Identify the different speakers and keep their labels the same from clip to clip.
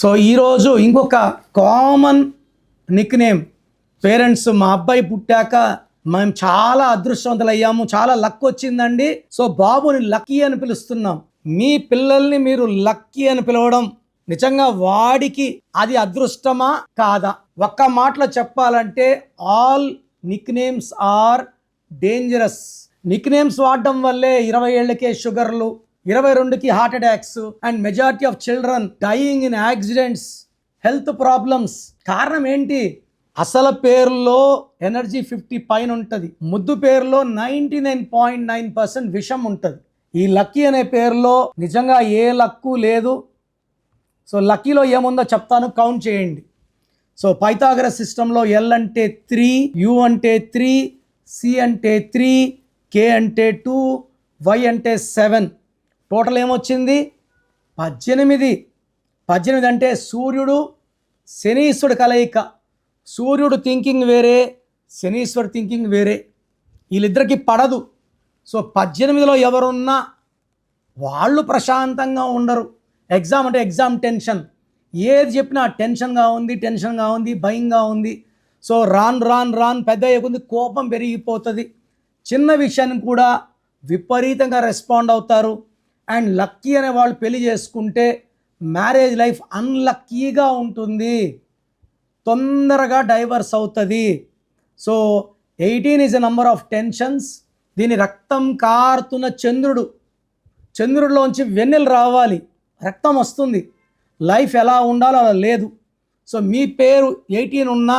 Speaker 1: So ఈరోజు ఇంకొక common Nick name. Parents మా అబ్బాయి పుట్టాక మేము చాలా అదృష్టవంతులయ్యాము, చాలా లక్ వచ్చిందండి, సో బాబుని లక్కీ అని పిలుస్తున్నాం. మీ పిల్లల్ని మీరు లక్కీ అని పిలవడం నిజంగా వాడికి అది అదృష్టమా కాదా? ఒక్క మాటలో చెప్పాలంటే all nick names are dangerous. Nick names వాడడం వల్లే 20 ఏళ్లకే షుగర్లు, 22కి heart attacks and majority of children dying in accidents, health problems. కారణం ఏంటి? అసలు పేరులో ఎనర్జీ 50 పైన ఉంటుంది, ముద్దు పేరులో 99.9% విషం ఉంటుంది. ఈ లక్కీ అనే పేరులో నిజంగా ఏ లక్కు లేదు. సో లక్కీలో ఏముందో చెప్తాను, కౌంట్ చేయండి. సో పైథాగరస్ సిస్టంలో ఎల్ అంటే 3, యు అంటే 3, సి అంటే 3, కే అంటే 2, వై అంటే 7. టోటల్ ఏమొచ్చింది? 18. 18 అంటే సూర్యుడు శనీశ్వరుడు కలయిక. సూర్యుడు థింకింగ్ వేరే, శనీశ్వరుడు థింకింగ్ వేరే, వీళ్ళిద్దరికి పడదు. సో 18లో ఎవరున్నా వాళ్ళు ప్రశాంతంగా ఉండరు. ఎగ్జామ్ అంటే ఎగ్జామ్ టెన్షన్, ఏది చెప్పినా టెన్షన్గా ఉంది, భయంగా ఉంది. సో రాన్ పెద్ద అయ్యే కోపం పెరిగిపోతుంది. చిన్న విషయాన్ని కూడా విపరీతంగా రెస్పాండ్ అవుతారు. అండ్ లక్కీ అనే వాళ్ళు పెళ్లి చేసుకుంటే మ్యారేజ్ లైఫ్ అన్లక్కీగా ఉంటుంది, తొందరగా డైవర్స్ అవుతుంది. So 18 is a number of tensions. దీని రక్తం కారుతున్న చంద్రుడిలోంచి వెన్నెలు రావాలి, రక్తం వస్తుంది. లైఫ్ ఎలా ఉండాలో అలా లేదు. సో మీ పేరు 18 ఉన్నా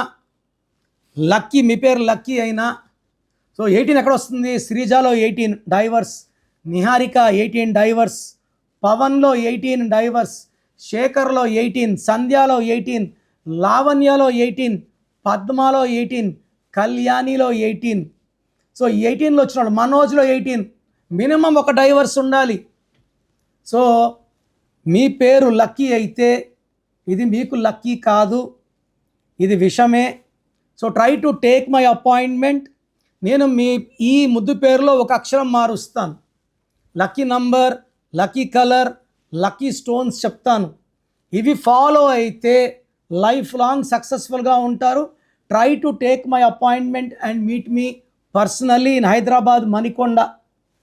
Speaker 1: లక్కీ, మీ పేరు లక్కీ అయినా, సో 18 ఎక్కడ వస్తుంది? శ్రీజాలో 18 డైవర్స్, నిహారిక 18 డైవర్స్, పవన్లో 18 డైవర్స్, శేఖర్లో 18, సంధ్యాలో 18, లావణ్యలో 18, పద్మాలో 18, కళ్యాణిలో 18. సో 18లో వచ్చినాడు. మనోజ్లో 18. మినిమం ఒక డైవర్స్ ఉండాలి. సో మీ పేరు లక్కీ అయితే ఇది మీకు లక్కీ కాదు, ఇది విషమే. So try to take my appointment. నేను మీ ఈ ముద్దు పేరులో ఒక అక్షరం మారుస్తాను. Lucky number, lucky colour, lucky stones చెప్తాను. ఇవి ఫాలో అయితే లైఫ్ లాంగ్ సక్సెస్ఫుల్గా ఉంటారు. Try to take my appointment and meet me personally in Hyderabad, Manikonda.